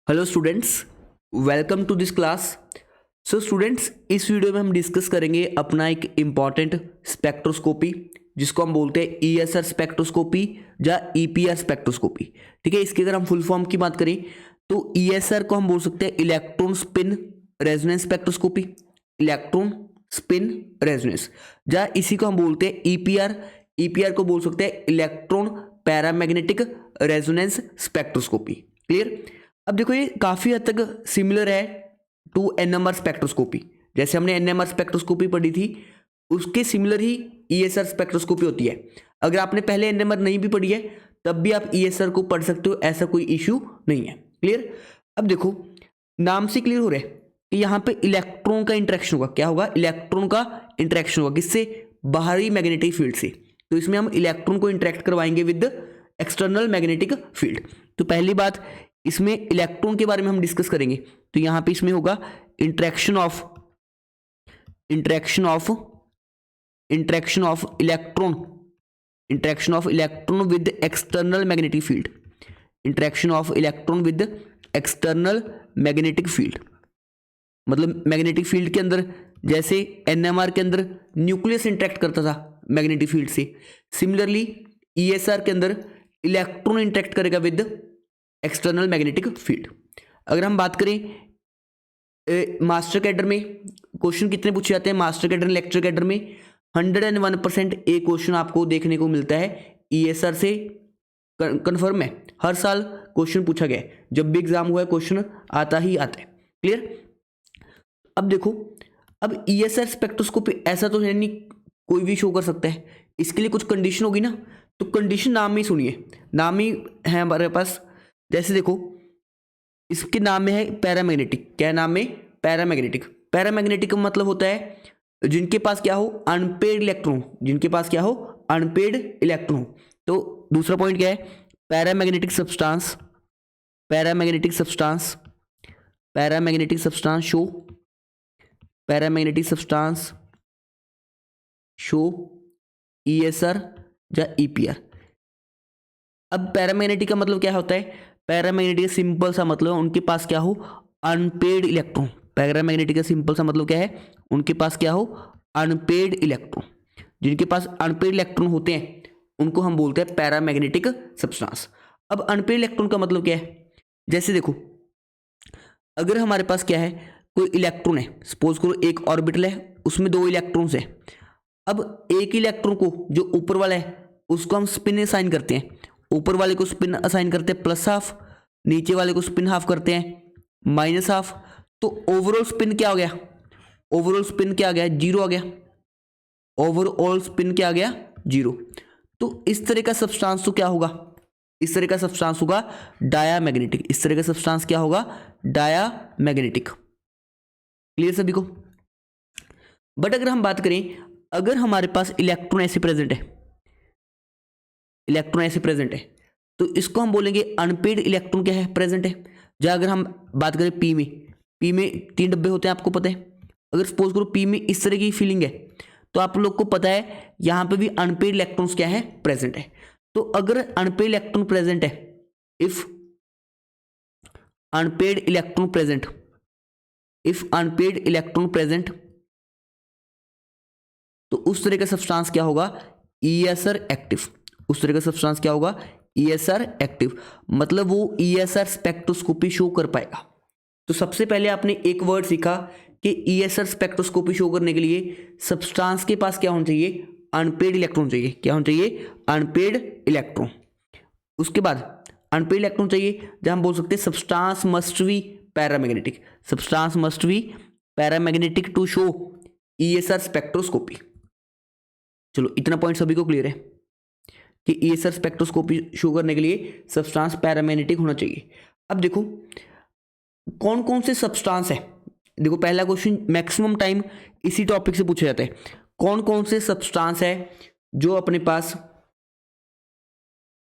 Hello students, welcome to this class. So students, इस video में हम डिस्कस करेंगे अपना एक इम्पॉर्टेंट स्पेक्ट्रोस्कोपी जिसको हम बोलते हैं ईएसआर स्पेक्ट्रोस्कोपी या ईपीआर स्पेक्ट्रोस्कोपी। ठीक है, इसकी अगर हम फुल फॉर्म की बात करें तो ईएसआर को हम बोल सकते हैं electron spin resonance spectroscopy, electron spin resonance, या इसी को हम बोलते हैं ईपीआर। ईपीआर को बोल सकते हैं electron paramagnetic resonance spectroscopy. Clear? अब देखो, ये काफ़ी हद तक सिमिलर है टू एनएमआर स्पेक्ट्रोस्कोपी। जैसे हमने एनएमआर स्पेक्ट्रोस्कोपी पढ़ी थी, उसके सिमिलर ही ईएसआर स्पेक्ट्रोस्कोपी होती है। अगर आपने पहले एनएमआर नहीं भी पढ़ी है तब भी आप ईएसआर को पढ़ सकते हो, ऐसा कोई इश्यू नहीं है। क्लियर? अब देखो, नाम से क्लियर हो रहा है कि यहाँ पे इलेक्ट्रॉन का इंटरेक्शन होगा। क्या होगा? इलेक्ट्रॉन का इंटरेक्शन होगा। किससे? बाहरी मैग्नेटिक फील्ड से। तो इसमें हम इलेक्ट्रॉन को इंटरेक्ट करवाएंगे विद एक्सटर्नल मैग्नेटिक फील्ड। तो पहली बात, इसमें इलेक्ट्रॉन के बारे में हम डिस्कस करेंगे। तो यहां पे इसमें होगा interaction of electron with external magnetic field, interaction of electron with external magnetic field. मतलब मैग्नेटिक फील्ड के अंदर, जैसे एनएमआर के अंदर न्यूक्लियस इंटरेक्ट करता था मैग्नेटिक फील्ड से, सिमिलरली ईएसआर के अंदर इलेक्ट्रॉन इंटरेक्ट करेगा विद एक्सटर्नल मैग्नेटिक फील्ड। अगर हम बात करें मास्टर कैडर में क्वेश्चन कितने पूछे जाते हैं, मास्टर कैडर लेक्चर कैडर में 101% एक क्वेश्चन आपको देखने को मिलता है ईएसआर से। कंफर्म है, हर साल क्वेश्चन पूछा गया है, जब भी एग्जाम हुआ है क्वेश्चन आता ही आता है। क्लियर? अब देखो, अब ईएसआर स्पेक्ट्रोस्कोपी ऐसा तो है नहीं कोई भी शो कर सकता है, इसके लिए कुछ कंडीशन होगी ना। तो कंडीशन नाम में ही सुनिए, नाम ही है हमारे पास। जैसे देखो, इसके नाम में है पैरामैग्नेटिक। क्या नाम में? पैरामैग्नेटिक। पैरामैग्नेटिक का मतलब होता है जिनके पास क्या हो? Unpaid electron. जिनके पास क्या हो? Unpaired electron. तो दूसरा पॉइंट क्या है? Paramagnetic substance, paramagnetic substance, paramagnetic substance show, paramagnetic substance show ESR या ईपीआर। अब पैरामैग्नेटिक का मतलब क्या होता है? पैरामैग्नेटिक का सिंपल सा मतलब उनके पास क्या हो? Unpaired electron. पैरामैग्नेटिक का सिंपल सा मतलब क्या है? उनके पास क्या हो? Unpaid electron. जिनके पास अनपेड इलेक्ट्रॉन होते हैं उनको हम बोलते हैं पैरामैग्नेटिक सब्सटेंस। अब अनपेड इलेक्ट्रॉन का मतलब क्या है? जैसे देखो, अगर हमारे पास क्या है, कोई इलेक्ट्रॉन है, सपोज करो एक ऑर्बिटल है, उसमें 2 इलेक्ट्रॉन्स है। अब एक इलेक्ट्रॉन को, जो ऊपर वाला है, उसको हम स्पिन असाइन करते हैं। ऊपर वाले को स्पिन असाइन करते हैं +½ नीचे वाले को स्पिन ½ करते हैं -½ तो ओवरऑल स्पिन क्या हो गया? ओवरऑल स्पिन क्या आ गया? 0 आ गया। ओवरऑल स्पिन क्या आ गया? 0। तो इस तरह का सब्सटेंस तो क्या होगा? इस तरह का सब्सटेंस होगा डायामैग्नेटिक। इस तरह का सब्सटेंस क्या होगा? डायामैग्नेटिक। क्लियर सभी को? बट अगर हम बात करें, अगर हमारे पास इलेक्ट्रॉन ऐसे प्रेजेंट है, इलेक्ट्रॉन ऐसे प्रेजेंट है, तो इसको हम बोलेंगे अनपेड इलेक्ट्रॉन क्या है? प्रेजेंट है। या अगर हम बात करें पी में 3 डब्बे होते हैं, आपको पता है। अगर सपोज करो पी में इस तरह की फीलिंग है, तो आप लोग को पता है यहां पे भी अनपेड इलेक्ट्रॉन्स क्या है? प्रेजेंट है। तो अगर अनपेड इलेक्ट्रॉन प्रेजेंट है, if unpaired electron present, if unpaired electron present, तो उस तरह का सब्सटेंस क्या होगा? ESR active. उस तरह का सब्सटेंस क्या होगा? ESR active. मतलब वो ईएसआर स्पेक्ट्रोस्कोपी शो कर पाएगा। तो सबसे पहले आपने एक वर्ड सीखा कि ईएसआर स्पेक्ट्रोस्कोपी शो करने के लिए सब्सटेंस के पास क्या होना चाहिए? अनपेड इलेक्ट्रॉन चाहिए। क्या होना चाहिए? Unpaired electron. उसके बाद अनपेड इलेक्ट्रॉन चाहिए, जहां हम बोल सकते हैं substance must be paramagnetic. Substance must be paramagnetic to show ESR spectroscopy. चलो, इतना पॉइंट सभी को क्लियर है कि ईएसआर स्पेक्ट्रोस्कोपी शो करने के लिए सब्सटेंस पैरामैग्नेटिक होना चाहिए। अब देखो, कौन कौन से सब्सटेंस है। देखो, पहला क्वेश्चन मैक्सिमम टाइम इसी टॉपिक से पूछा जाता है। कौन कौन से सब्सटेंस है जो अपने पास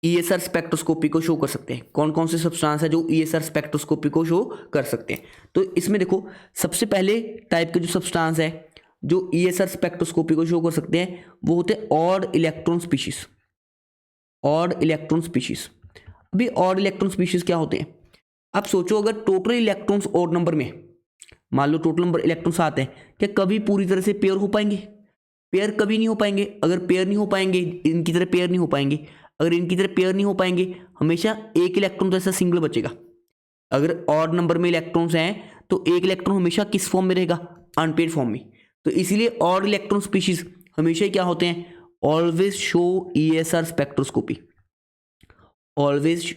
ईएसआर स्पेक्ट्रोस्कोपी को शो कर सकते हैं? कौन कौन से सब्सटेंस है जो ईएसआर स्पेक्ट्रोस्कोपी को शो कर सकते हैं? तो इसमें देखो, सबसे पहले टाइप के जो सब्सटेंस है जो ईएसआर स्पेक्ट्रोस्कोपी को शो कर सकते हैं, वो होते हैं odd electron species. Odd electron species. अभी ऑड इलेक्ट्रॉन स्पीशीज क्या होते हैं? आप सोचो अगर टोटल इलेक्ट्रॉन्स और नंबर में, मान लो टोटल नंबर इलेक्ट्रॉन्स आते हैं, क्या कभी पूरी तरह से पेयर हो पाएंगे? पेयर कभी नहीं हो पाएंगे। अगर पेयर नहीं हो पाएंगे, इनकी तरह पेयर नहीं हो पाएंगे, अगर इनकी तरह पेयर नहीं हो पाएंगे, हमेशा एक इलेक्ट्रॉन तो ऐसा सिंगल बचेगा। अगर ऑड नंबर में इलेक्ट्रॉन्स हैं तो एक इलेक्ट्रॉन हमेशा किस फॉर्म में रहेगा? अनपेयर्ड फॉर्म में। तो इसीलिए ऑड इलेक्ट्रॉन स्पीशीज हमेशा क्या होते हैं? Always show ESR spectroscopy. Always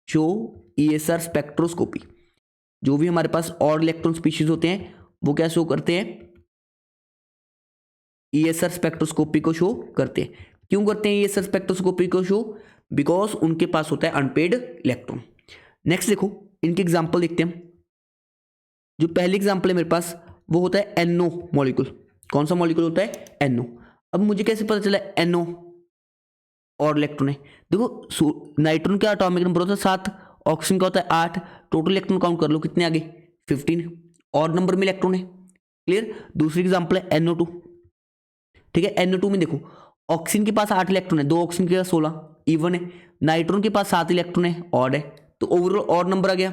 show ESR spectroscopy. जो भी हमारे पास ऑड इलेक्ट्रॉन स्पीशीज होते हैं वो क्या शो करते हैं? ESR स्पेक्ट्रोस्कोपी को शो करते हैं। क्यों करते हैं ESR स्पेक्ट्रोस्कोपी को शो? बिकॉज उनके पास होता है अनपेयर्ड इलेक्ट्रॉन। नेक्स्ट देखो, इनके एग्जाम्पल देखते हैं हम। जो पहली एग्जाम्पल है मेरे पास वो होता है NO मॉलिक्यूल। कौन सा मॉलिक्यूल होता है? NO। अब मुझे कैसे पता चला NO और इलेक्ट्रॉन है? देखो नाइट्रोजन का एटॉमिक नंबर होता है 7, ऑक्सीजन का होता है 8, टोटल इलेक्ट्रॉन काउंट कर लो कितने आ गए? 15। और नंबर में इलेक्ट्रॉन है। क्लियर? दूसरी एग्जाम्पल है NO2। ठीक है, NO2 में देखो ऑक्सीजन के पास 8 इलेक्ट्रॉन है, 2 ऑक्सीजन के पास 16, इवन है। नाइट्रोजन के पास 7 इलेक्ट्रॉन है, ऑड है, तो ओवरऑल ऑड नंबर आ गया।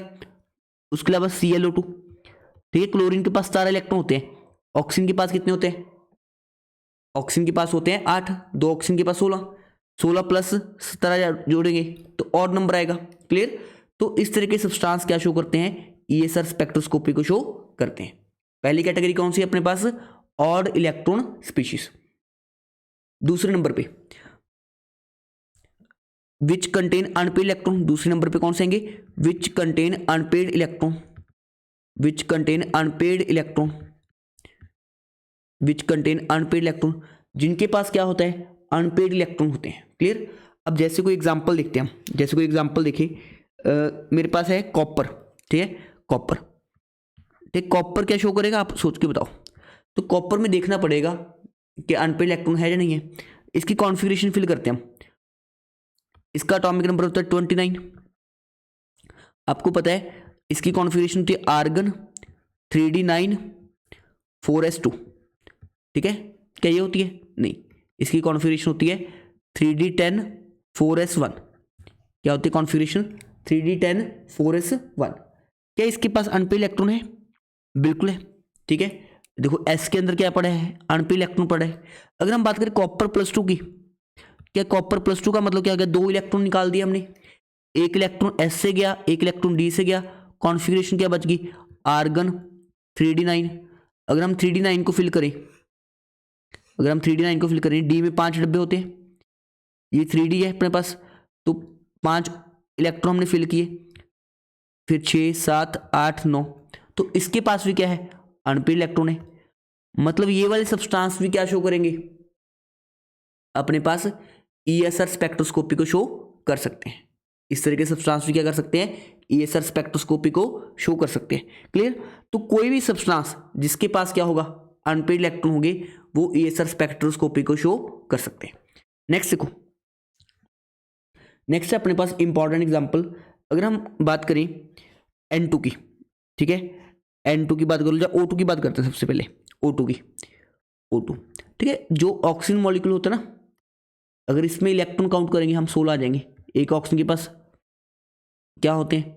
उसके अलावा ClO2। ठीक है, क्लोरीन के पास 4 इलेक्ट्रॉन होते हैं, ऑक्सीजन के पास कितने होते हैं? ऑक्सीजन के पास होते हैं 8, 2 ऑक्सीजन के पास 16, 16 प्लस 17 जोड़ेंगे तो ऑड नंबर आएगा। क्लियर? तो इस तरह के सब्सटेंस क्या शो करते हैं? ESR स्पेक्ट्रोस्कोपी को शो करते हैं। पहली कैटेगरी कौन सी है अपने पास? Odd electron species. दूसरे नंबर पे विच कंटेन अनपेड इलेक्ट्रॉन। दूसरे नंबर पे कौन से आएंगे? Which contain unpaired electron. Which contain unpaired electron. Which contain unpaired electron, जिनके पास क्या होता है? अनपेड इलेक्ट्रॉन होते हैं। क्लियर? अब जैसे कोई एग्जांपल देखते हैं हम। जैसे कोई एग्जांपल देखिए, मेरे पास है कॉपर। ठीक है, कॉपर। ठीक, कॉपर क्या शो करेगा आप सोच के बताओ। तो कॉपर में देखना पड़ेगा कि अनपेड इलेक्ट्रॉन है या नहीं है। इसकी कॉन्फ़िगरेशन फिल करते हैं हम। इसका एटॉमिक नंबर होता है 29। आपको पता है इसकी कॉन्फ़िगरेशन होती है आर्गन 3d9 4s2। ठीक है, क्या ये होती है? नहीं, इसकी कॉन्फ़िगरेशन होती है 3d10 4s1। क्या होती है कॉन्फ़िगरेशन? 3d10 4s1। क्या इसके पास अनपेड इलेक्ट्रॉन है? बिल्कुल है। ठीक है, देखो S के अंदर क्या पड़ा है? अनपेड इलेक्ट्रॉन पड़ा है। अगर हम बात करें कॉपर +2 की, क्या कॉपर +2 का मतलब क्या हो गया? 2 इलेक्ट्रॉन निकाल दिए हमने, एक इलेक्ट्रॉन S से गया, एक इलेक्ट्रॉन D से गया, कॉन्फ़िगरेशन क्या बच गई? Argon 3d9। अगर हम 3d9 को फिल करें, अगर हम 3d9 को फिल करें, D में 5 डब्बे होते हैं, ये 3d है अपने पास, तो 5 इलेक्ट्रॉन हमने फिल किए, फिर 6 7 8 9, तो इसके पास भी क्या है? अनपेड इलेक्ट्रॉन है। मतलब ये वाले सब्सटेंस भी क्या शो करेंगे? अपने पास ESR स्पेक्ट्रोस्कोपी को शो कर सकते हैं। इस तरह के सब्सटेंस भी क्या कर सकते हैं? ESR स्पेक्ट्रोस्कोपी को शो कर सकते हैं। क्लियर? तो कोई भी सब्सटेंस जिसके पास क्या होगा? अनपेड इलेक्ट्रॉन होंगे, वो ESR स्पेक्ट्रोस्कोपी को शो कर सकते हैं। नेक्स्ट देखो, नेक्स्ट है अपने पास इंपॉर्टेंट एग्जांपल। अगर हम बात करें N2 की, ठीक है, N2 की बात कर लो, O2 की बात करते हैं सबसे पहले। O2 की, O2। ठीक है, जो ऑक्सीजन मॉलिक्यूल होता है ना, अगर इसमें इलेक्ट्रॉन काउंट करेंगे हम 16 आ जाएंगे। एक ऑक्सीजन के पास क्या होते हैं?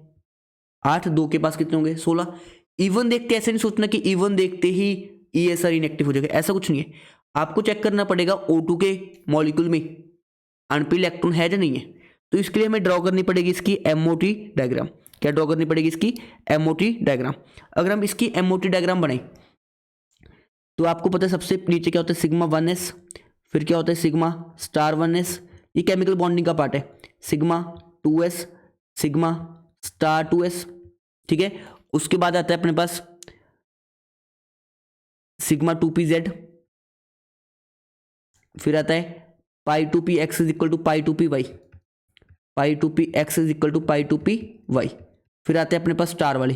8, 2 के पास कितने होंगे? 16। इवन देखते ऐसे नहीं सोचना कि इवन देखते ही ESR इनएक्टिव हो जाएगा, ऐसा कुछ नहीं है। आपको चेक करना पड़ेगा O2 के मॉलिक्यूल में अनपेड इलेक्ट्रॉन है या नहीं है। तो इसके लिए हमें ड्रॉ करनी पड़ेगी इसकी MOT डायग्राम। क्या ड्रॉ करनी पड़ेगी? इसकी MOT डायग्राम। अगर हम इसकी MOT डायग्राम बनाएं तो आपको पता है सबसे नीचे क्या होता है? सिग्मा 1s, फिर क्या होता है? सिग्मा स्टार 1s, ये केमिकल बॉन्डिंग का पार्ट है। Sigma 2s, sigma star 2s। ठीक है, उसके बाद आता है अपने पास सिग्मा 2pz, फिर आता है pi 2px is equal to pi 2py, pi 2px is equal to pi 2py। फिर आते हैं अपने पास स्टार वाले,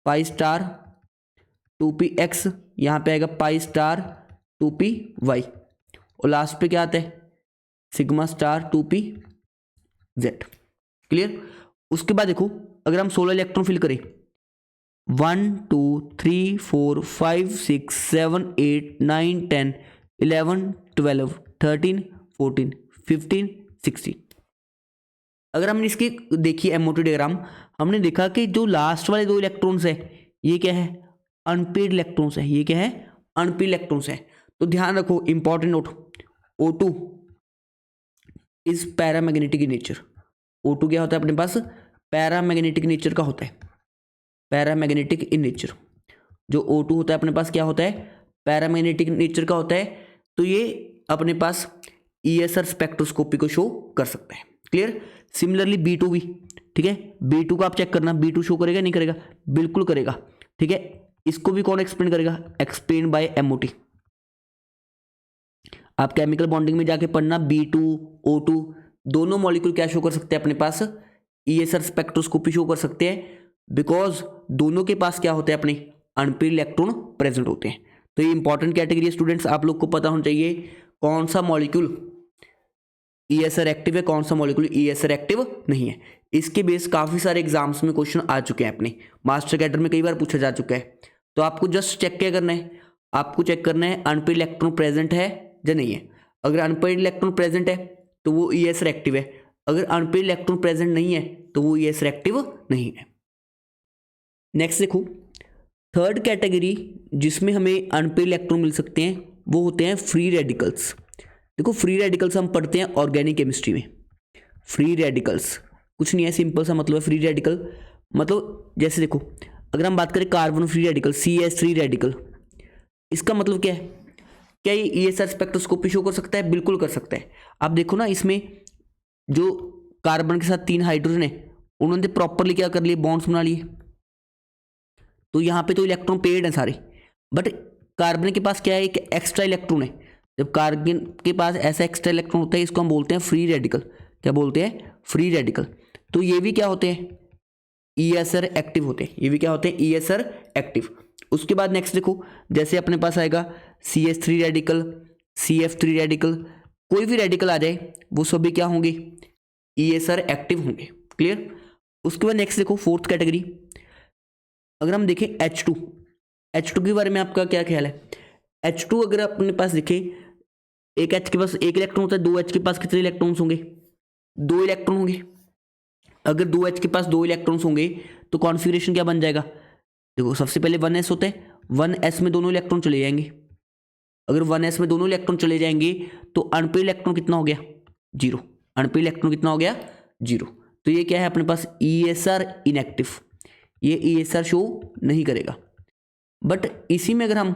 पाई स्टार 2px, यहाँ पे आएगा पाई स्टार 2py, और लास्ट पे क्या आता है? Sigma star 2pz। क्लियर? उसके बाद देखो, अगर हम 16 इलेक्ट्रॉन फिल करें, 1 2 3 4 5 6 7 8 9 10 11 12 13 14 15 16, अगर हमने इसकी देखिए एमओटी डायग्राम, हमने देखा कि जो लास्ट वाले 2 इलेक्ट्रॉन्स है ये क्या है, अनपेड इलेक्ट्रॉन्स है, ये क्या है, अनपेड इलेक्ट्रॉन्स है। तो ध्यान रखो, important note, O2 is paramagnetic in nature. O2 क्या होता है अपने पास, पैरामैग्नेटिक नेचर का होता है, पैरामैग्नेटिक इन नेचर। जो O2 होता है अपने पास क्या होता है, पैरामैग्नेटिक नेचर का होता है। तो ये अपने पास ESR स्पेक्ट्रोस्कोपी को शो कर सकता है। क्लियर। सिमिलरली B2 भी, ठीक है, B2 का आप चेक करना, B2 शो करेगा नहीं करेगा, बिल्कुल करेगा, ठीक है। इसको भी कौन एक्सप्लेन करेगा, एक्सप्लेन बाय MOT। आप केमिकल बॉन्डिंग में जाके पढ़ना, B2 O2 दोनों मॉलिक्यूल क्या शो कर सकते हैं अपने पास, ESR स्पेक्ट्रोस्कोपी शो कर सकते हैं, बिकॉज दोनों के पास क्या होते हैं, अपने अनपेड इलेक्ट्रॉन प्रेजेंट होते हैं। तो ये इंपॉर्टेंट कैटेगरी है स्टूडेंट्स, आप लोग को पता होना चाहिए कौन सा मॉलिक्यूल ESR एक्टिव है, कौन सा मॉलिक्यूल ESR एक्टिव नहीं है। इसके बेस काफ़ी सारे एग्जाम्स में क्वेश्चन आ चुके हैं, अपने मास्टर कैडर में कई बार पूछा जा चुका है। तो आपको जस्ट चेक क्या करना है, आपको चेक करना है अनपेड इलेक्ट्रॉन प्रेजेंट है या नहीं है। अगर अनपेड इलेक्ट्रॉन प्रेजेंट है तो वो ESR एक्टिव है, अगर अनपेड इलेक्ट्रॉन प्रेजेंट नहीं है तो वो ESR एक्टिव नहीं है। नेक्स्ट देखो, थर्ड कैटेगरी जिसमें हमें अनपेड इलेक्ट्रॉन मिल सकते हैं वो होते हैं फ्री रेडिकल्स। देखो फ्री रेडिकल्स हम पढ़ते हैं ऑर्गेनिक केमिस्ट्री में। फ्री रेडिकल्स कुछ नहीं है, सिंपल सा मतलब है फ्री रेडिकल, मतलब जैसे देखो अगर हम बात करें carbon free radical CH3 radical, इसका मतलब क्या है, क्या ये ESR स्पेक्ट्रोस्कोपी शो कर सकता है, बिल्कुल कर सकता है। आप देखो ना, इसमें जो कार्बन के साथ 3 हाइड्रोजन है उन्होंने प्रॉपरली क्या कर लिए, बॉन्ड्स बना लिए। तो यहाँ पे तो इलेक्ट्रॉन पेड है सारे, बट कार्बन के पास क्या है, एक एक्स्ट्रा इलेक्ट्रॉन है। जब कार्बन के पास ऐसा एक्स्ट्रा इलेक्ट्रॉन होता है इसको हम बोलते हैं फ्री रेडिकल। क्या बोलते हैं, फ्री रेडिकल। तो ये भी क्या होते हैं, ESR एक्टिव होते हैं, ये भी क्या होते हैं, ESR एक्टिव। उसके बाद नेक्स्ट देखो, जैसे अपने पास आएगा CH3 रेडिकल, CF3 रेडिकल, कोई भी रेडिकल आ जाए वो सभी क्या होंगे, ESR एक्टिव होंगे। क्लियर। उसके बाद नेक्स्ट देखो फोर्थ कैटेगरी, अगर हम देखें H2 के बारे में आपका क्या ख्याल है। H2 अगर अपने पास देखें, एक H के पास एक इलेक्ट्रॉन होता है, 2 H के पास कितने इलेक्ट्रॉन्स होंगे, 2 इलेक्ट्रॉन होंगे। अगर 2 H के पास 2 इलेक्ट्रॉन्स होंगे तो कॉन्फ़िगरेशन क्या बन जाएगा, देखो सबसे पहले 1s होता है, 1s में दोनों इलेक्ट्रॉन चले जाएंगे। अगर 1s में दोनों इलेक्ट्रॉन चले जाएंगे तो अनपेड इलेक्ट्रॉन कितना हो गया, 0। अनपेड इलेक्ट्रॉन कितना हो गया, 0। तो ये क्या है अपने पास, ESR इनएक्टिव, ये ESR शो नहीं करेगा। बट इसी में अगर हम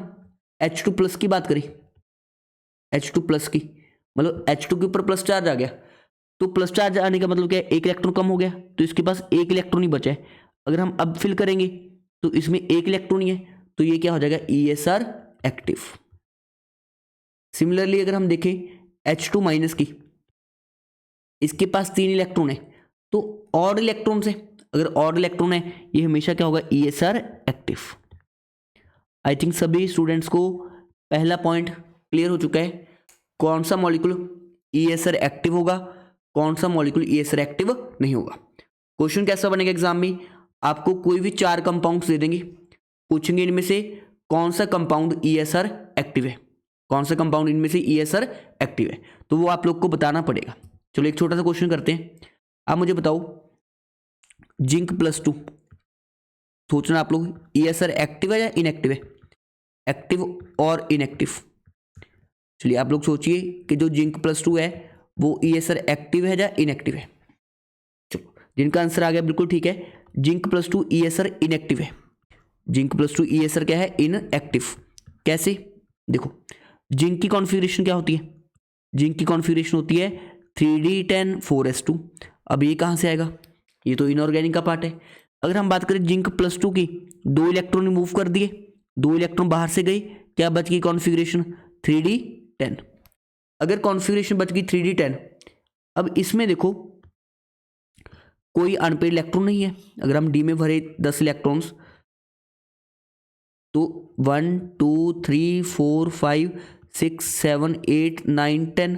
H2 प्लस की बात करें, H2 प्लस की, मतलब H2 के ऊपर प्लस चार्ज आ गया, तो प्लस चार्ज आने का मतलब क्या है, एक इलेक्ट्रॉन कम हो गया, तो इसके पास एक इलेक्ट्रॉन ही बचा है। अगर हम अब फिल करेंगे तो इसमें एक इलेक्ट्रॉन ही है, तो ये क्या हो जाएगा, ESR एक्टिव। सिमिलरली अगर हम देखें H2 माइनस की, इसके पास 3 इलेक्ट्रॉन है, तो ऑड इलेक्ट्रॉन से, अगर ऑड इलेक्ट्रॉन है ये हमेशा क्या होगा, ESR एक्टिव। आई थिंक सभी स्टूडेंट्स को पहला पॉइंट क्लियर हो चुका है, कौन सा मॉलिक्यूल ESR एक्टिव होगा, कौन सा मॉलिक्यूल ESR एक्टिव नहीं होगा। क्वेश्चन कैसा बनेगा एग्जाम में, आपको कोई भी 4 कंपाउंड्स दे देंगे, पूछेंगे इनमें से कौन सा कंपाउंड ESR एक्टिव है, कौन सा कंपाउंड इनमें से ESR एक्टिव है, तो वो आप लोग को बताना पड़ेगा। चलो एक छोटा सा क्वेश्चन करते हैं, आप मुझे बताओ Zinc+2, सोचना आप लोग ESR एक्टिव है या इनएक्टिव है, एक्टिव और इनएक्टिव। चलिए आप लोग सोचिए कि जो Zinc+2 है वो ESR एक्टिव है या इनएक्टिव है। चलो जिनका आंसर आ गया बिल्कुल ठीक है, Zinc+2 ESR इनएक्टिव है। Zinc+2 ESR क्या है, इनएक्टिव। कैसे, देखो जिंक की कॉन्फ़िगरेशन क्या होती है, जिंक की कॉन्फ़िगरेशन होती है 3d10 4s2। अब ये कहाँ से आएगा, ये तो इनऑर्गेनिक का पार्ट है। अगर हम बात करें Zinc+2 की, 2 इलेक्ट्रॉन रिमूव कर दिए, 2 इलेक्ट्रॉन बाहर से गई, क्या बच गई कॉन्फ़िगरेशन 3d10। अगर कॉन्फ़िगरेशन बच गई 3d10, अब इसमें देखो कोई अनपेड इलेक्ट्रॉन नहीं है। अगर हम डी में भरे 10 इलेक्ट्रॉन्स, तो 1 2 3 4 5 6 7 8 9 10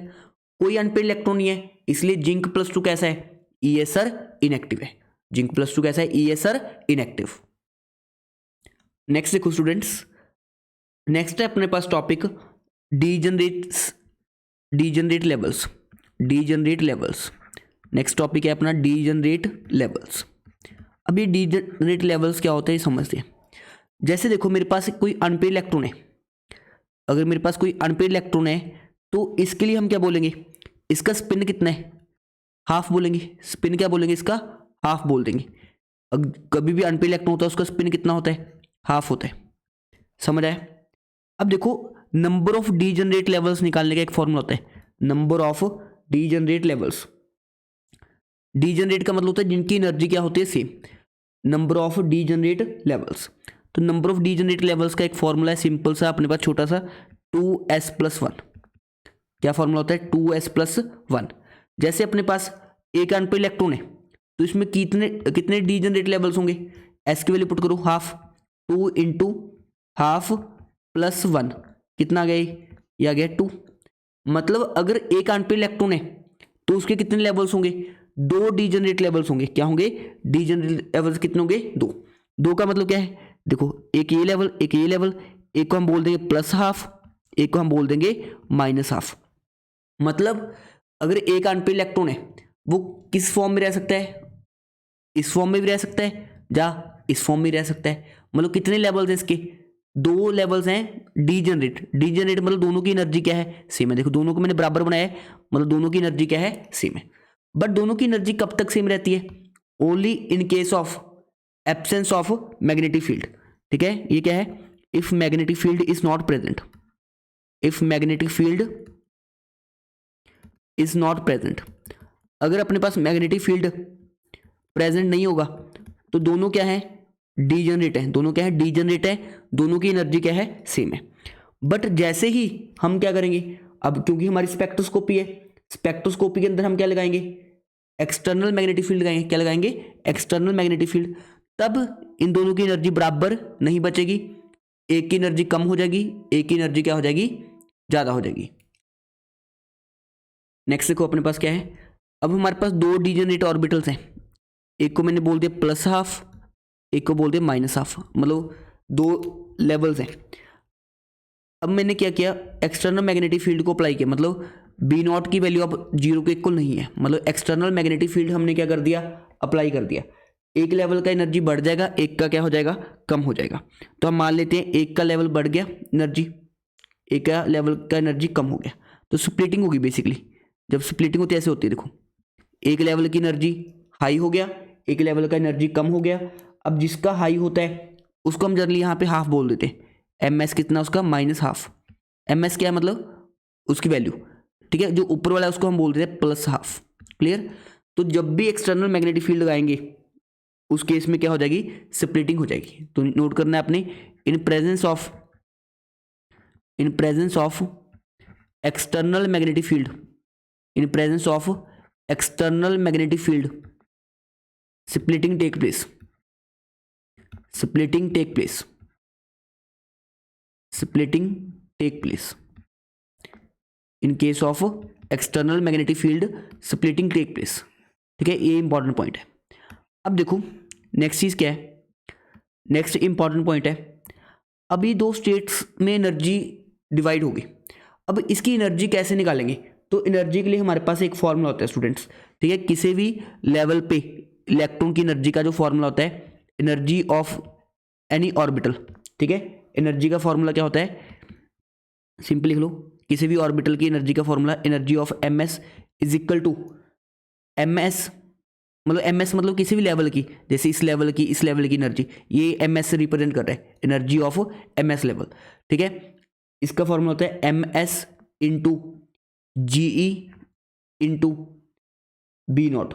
कोई अनपेड इलेक्ट्रॉन नहीं है, इसलिए Zinc+2 कैसा है, ESR इनएक्टिव है। Zinc+2 कैसा है, ESR इनएक्टिव। नेक्स्ट देखो स्टूडेंट्स, नेक्स्ट है अपने पास topic degenerate levels. Next topic है अपना डीजनरेट लेवल्स। अब ये डीजनरेट लेवल्स क्या होते हैं समझते हैं। जैसे देखो मेरे पास कोई अनपेड इलेक्ट्रॉन है, अगर मेरे पास कोई अनपेड इलेक्ट्रॉन है तो इसके लिए हम क्या बोलेंगे, इसका स्पिन कितना है, हाफ बोलेंगे। स्पिन क्या बोलेंगे, इसका हाफ बोल देंगे। कभी भी अनपेड इलेक्ट्रॉन होता है उसका स्पिन कितना होता है, हाफ होता है। समझ आया। अब देखो नंबर ऑफ डीजनरेट लेवल्स निकालने का एक फॉर्मूला होता है, number of degenerate levels. Degenerate का मतलब होता है जिनकी एनर्जी क्या होती है, same. Number of degenerate levels, तो नंबर ऑफ डीजनरेट लेवल्स का एक फॉर्मूला है सिंपल सा अपने पास छोटा सा, 2s+1। क्या फॉर्मूला होता है, 2s+1। जैसे अपने पास एक अनपेड इलेक्ट्रॉन है तो इसमें कितने कितने डीजनरेट लेवल्स होंगे, एस की वैल्यू पुट करो हाफ, 2 × हाफ + 1 कितना आ गया, ये आ गया 2। मतलब अगर एक अनपेड इलेक्ट्रॉन है तो उसके कितने लेवल्स होंगे, 2 डीजनरेट लेवल्स होंगे। क्या होंगे, डीजनरेट लेवल्स कितने होंगे, 2। 2 का मतलब क्या है, देखो एक ये लेवल एक ये लेवल, एक को हम बोल देंगे +½ एक को हम बोल देंगे -½ मतलब अगर एक अनपेड इलेक्ट्रॉन है वो किस फॉर्म में रह सकता है, इस फॉर्म में भी रह सकता है या इस फॉर्म में रह सकता है। मतलब कितने लेवल्स हैं इसके, 2 लेवल्स हैं डीजनरेट। डीजनरेट मतलब दोनों की एनर्जी क्या है, सेम है। देखो दोनों को मैंने बराबर बनाया है, मतलब दोनों की एनर्जी क्या है, सेम है। बट दोनों की एनर्जी कब तक सेम रहती है, only in case of absence of magnetic field. ठीक है, ये क्या है, if magnetic field is not present, if magnetic field is not present. अगर अपने पास मैग्नेटिक फील्ड प्रेजेंट नहीं होगा तो दोनों क्या है, डीजनरेट है। दोनों क्या है, डीजनरेट है, दोनों की एनर्जी क्या है, सेम है। बट जैसे ही हम क्या करेंगे, अब क्योंकि हमारी स्पेक्ट्रोस्कोपी है, स्पेक्ट्रोस्कोपी के अंदर हम क्या लगाएंगे, एक्सटर्नल मैग्नेटिक फील्ड लगाएंगे। क्या लगाएंगे, एक्सटर्नल मैग्नेटिक फील्ड। तब इन दोनों की एनर्जी बराबर नहीं बचेगी, एक की एनर्जी कम हो जाएगी, एक की एनर्जी क्या हो जाएगी, ज्यादा हो जाएगी। नेक्स्ट देखो अपने पास क्या है, अब हमारे पास 2 डीजनरेट ऑर्बिटल्स हैं, एक को मैंने बोल दिया +½ एक को बोल दिया -½ मतलब 2 लेवल्स हैं। अब मैंने क्या किया, एक्सटर्नल मैग्नेटिक फील्ड को अप्लाई किया, मतलब B0 की वैल्यू अब 0 के इक्वल नहीं है, मतलब एक्सटर्नल मैग्नेटिक फील्ड हमने क्या कर दिया, अप्लाई कर दिया। एक लेवल का एनर्जी बढ़ जाएगा, एक का क्या हो जाएगा, कम हो जाएगा। तो हम मान लेते हैं एक का लेवल बढ़ गया एनर्जी, एक का लेवल का एनर्जी कम हो गया, तो स्प्लिटिंग होगी बेसिकली। जब स्प्लिटिंग होती है ऐसे होती है, देखो एक लेवल की एनर्जी हाई हो गया, एक लेवल का एनर्जी कम हो गया। अब जिसका हाई होता है उसको हम जनरली यहाँ पे हाफ बोल देते हैं, ms कितना उसका, -½ ms क्या है, मतलब उसकी वैल्यू। ठीक है, जो ऊपर वाला है उसको हम बोल देते हैं +½ क्लियर। तो जब भी एक्सटर्नल मैग्नेटिक फील्ड लगाएंगे उस केस में क्या हो जाएगी, स्प्लिटिंग हो जाएगी। तो नोट करना है आपने, in presence of external magnetic field, in presence of external magnetic field splitting take place, splitting take place, splitting take place. In case of external magnetic field splitting take place. ठीक है, ये important point है। अब देखो next चीज क्या है, next important point है, अभी 2 स्टेट्स में एनर्जी डिवाइड होगी। अब इसकी एनर्जी कैसे निकालेंगे, तो एनर्जी के लिए हमारे पास एक फॉर्मूला होता है स्टूडेंट्स। ठीक है, किसी भी लेवल पे इलेक्ट्रॉन की एनर्जी का जो फॉर्मूला होता है, एनर्जी ऑफ एनी ऑर्बिटल। ठीक है, एनर्जी का फॉर्मूला क्या होता है, सिंपल लिख लो, किसी भी ऑर्बिटल की एनर्जी का formula energy of ms is equal to ms, मतलब ms मतलब किसी भी लेवल की, जैसे इस लेवल की एनर्जी, ये ms से रिप्रेजेंट कर रहा है, एनर्जी ऑफ ms लेवल। ठीक है, इसका फॉर्मूला होता है ms into GE into B0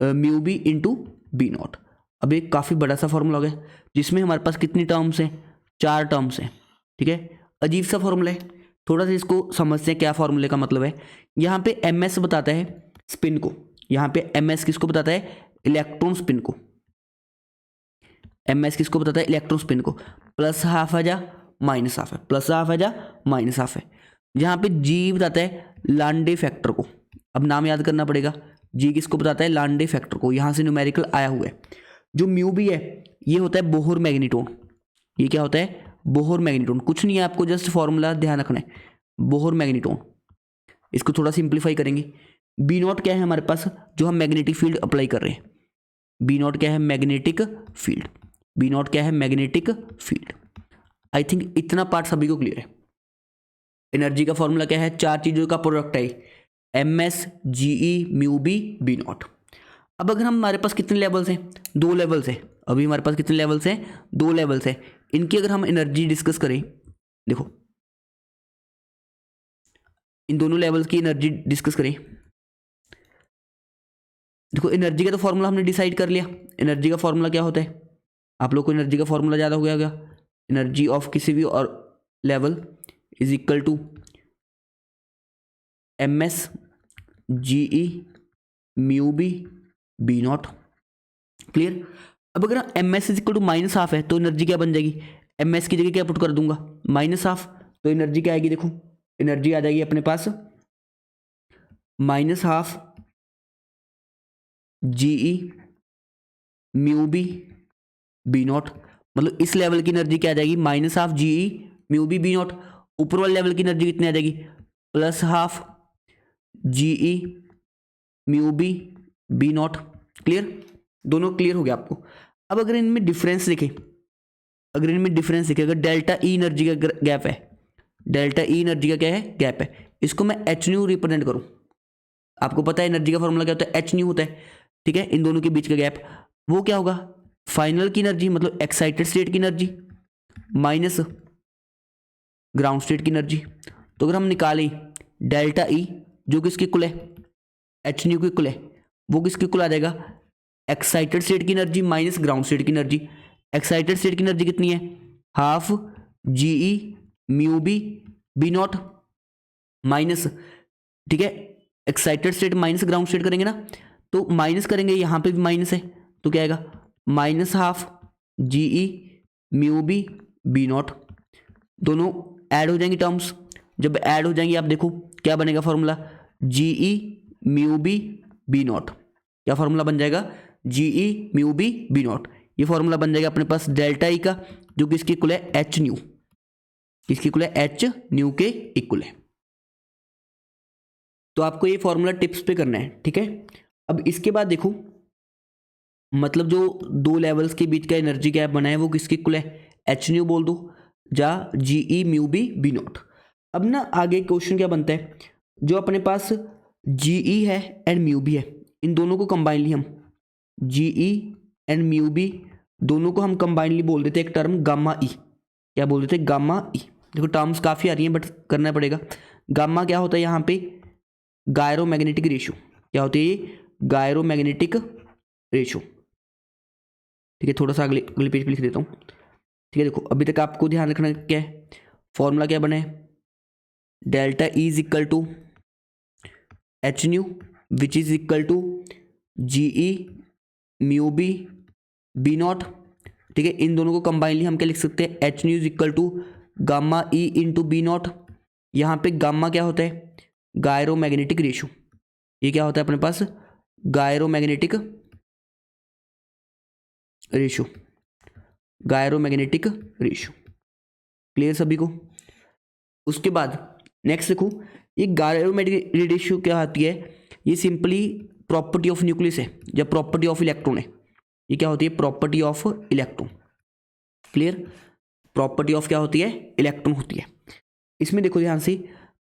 μB into B0। अब एक काफ़ी बड़ा सा फॉर्मूला हो गया जिसमें हमारे पास कितनी टर्म्स हैं, 4 टर्म्स हैं। ठीक है, अजीब सा फॉर्मूला है, थोड़ा सा इसको समझते हैं क्या फॉर्मूले का मतलब है। यहाँ पे ms बताता है स्पिन को, यहाँ पे ms किसको बताता है, इलेक्ट्रॉन स्पिन को। ms किसको बताता है, इलेक्ट्रॉन स्पिन को। +½ है या -½ है, +½ है या -½ है। यहाँ पे g बताता है लांडे फैक्टर को, अब नाम याद करना पड़ेगा, g किसको बताता है, लांडे फैक्टर को, यहाँ से न्यूमेरिकल आया हुआ है। जो μB है ये होता है बोहर मैग्नीट्यूड, ये क्या होता है, बोहर मैग्नीट्यूड। कुछ नहीं है, आपको जस्ट फॉर्मूला ध्यान रखना है, बोहर मैग्नीट्यूड। इसको थोड़ा सिंप्लीफाई करेंगे, बी नॉट क्या है हमारे पास, जो हम मैग्नेटिक फील्ड अप्लाई कर रहे हैं, बी नॉट क्या है, मैग्नेटिक फील्ड, बी नॉट क्या है, मैग्नेटिक फील्ड। आई थिंक इतना पार्ट सभी को क्लियर है। एनर्जी का फॉर्मूला क्या है, चार चीजों का प्रोडक्ट है, एम एस जी ई म्यू बी बी नॉट। अब अगर हमारे पास कितने लेवल्स हैं, दो लेवल्स हैं, अभी हमारे पास कितने लेवल्स हैं, दो लेवल्स हैं। इनकी अगर हम एनर्जी डिस्कस करें, देखो इन दोनों लेवल्स की एनर्जी डिस्कस करें। देखो एनर्जी का तो फॉर्मूला हमने डिसाइड कर लिया। एनर्जी का फॉर्मूला क्या होता है, आप लोग को एनर्जी का फॉर्मूला ज़्यादा हो गया होगा। एनर्जी ऑफ किसी भी और level is equal to M S G E mu B B not. Clear. अब अगर M S is equal to minus half है तो एनर्जी क्या बन जाएगी, एम एस की जगह क्या पुट कर दूंगा, माइनस हाफ, तो एनर्जी क्या आएगी, देखो एनर्जी आ जाएगी अपने पास minus half ji E mu B B not. मतलब इस लेवल की एनर्जी क्या आ जाएगी, minus half ji E mu B B not. ऊपर वाले लेवल की एनर्जी कितनी आ जाएगी, plus half ji E mu B B not. Clear, दोनों क्लियर हो गया आपको। अब अगर इनमें डिफरेंस देखें, अगर इनमें डिफरेंस देखें, अगर डेल्टा ई एनर्जी का गैप है, डेल्टा ई एनर्जी का क्या है, गैप है, इसको मैं एच न्यू रिप्रेजेंट करूं। आपको पता है एनर्जी का फॉर्मूला क्या होता है, एच न्यू होता है, ठीक है। इन दोनों के बीच का गैप वो क्या होगा, फाइनल की एनर्जी, मतलब एक्साइटेड स्टेट की एनर्जी माइनस ग्राउंड स्टेट की एनर्जी। तो अगर हम निकालें डेल्टा ई जो किसके इक्वल है, एच न्यू के इक्वल है, वो किसके इक्वल आ जाएगा, एक्साइटेड स्टेट की एनर्जी माइनस ग्राउंड स्टेट की एनर्जी। एक्साइटेड स्टेट की एनर्जी कितनी है, हाफ जी ई mu B B nought minus, ठीक है, excited state minus ground state करेंगे ना, तो माइनस करेंगे, यहां पे भी माइनस है तो क्या आएगा, माइनस हाफ जी ई म्यू बी बी नॉट। दोनों ऐड हो जाएंगे टर्म्स, जब ऐड हो जाएंगे आप देखो क्या बनेगा फॉर्मूला, जी ई म्यू बी बी नॉट। क्या फॉर्मूला बन जाएगा, जी ई म्यू बी बी नॉट। ये फॉर्मूला बन जाएगा अपने पास डेल्टा ई का, जो किसकी इक्वल है, एच न्यू, किसकी इक्वल है, एच न्यू के इक्वल है। तो आपको ये फॉर्मूला टिप्स पे करना है, ठीक है। अब इसके बाद देखो, मतलब जो दो लेवल्स के बीच का एनर्जी गैप बना है वो किसके इक्वल है, एच न्यू बोल दो, जा जी ई म्यू बी बी नॉट। अब ना आगे क्वेश्चन क्या बनता है, जो अपने पास जी ई है एंड म्यू बी है, इन दोनों को कंबाइनली हम जी ई एंड म्यू बी दोनों को हम कंबाइनली बोल देते हैं एक टर्म गामा ई। क्या बोल देते हैं, गामा ई। देखो टर्म्स काफ़ी आ रही हैं बट करना पड़ेगा। गामा क्या होता है यहाँ पे, गायरोमैग्नेटिक रेशियो। क्या होती है ये, गायरोमैग्नेटिक रेशियो। ठीक है, थोड़ा सा अगले अगले पेज पे लिख देता हूँ। ठीक है, देखो अभी तक आपको ध्यान रखना क्या है, फॉर्मूला क्या बने, delta E is equal to H nu which is equal to G E mu B B nought. ठीक है, इन दोनों को कंबाइनली हम क्या लिख सकते हैं, H nu is equal to gamma E into B nought. यहाँ पे गामा क्या होता है, गायरोमैग्नेटिक रेशियो। ये क्या होता है अपने पास, gyromagnetic ratio, gyromagnetic ratio. Clear सभी को। उसके बाद नेक्स्ट देखो, ये गायरोमैग्नेटिक रेशियो क्या आती है, ये सिंपली प्रॉपर्टी ऑफ न्यूक्लियस है या प्रॉपर्टी ऑफ इलेक्ट्रॉन है। ये क्या होती है, property of electron. Clear, property of क्या होती है, इलेक्ट्रॉन होती है। इसमें देखो ध्यान से,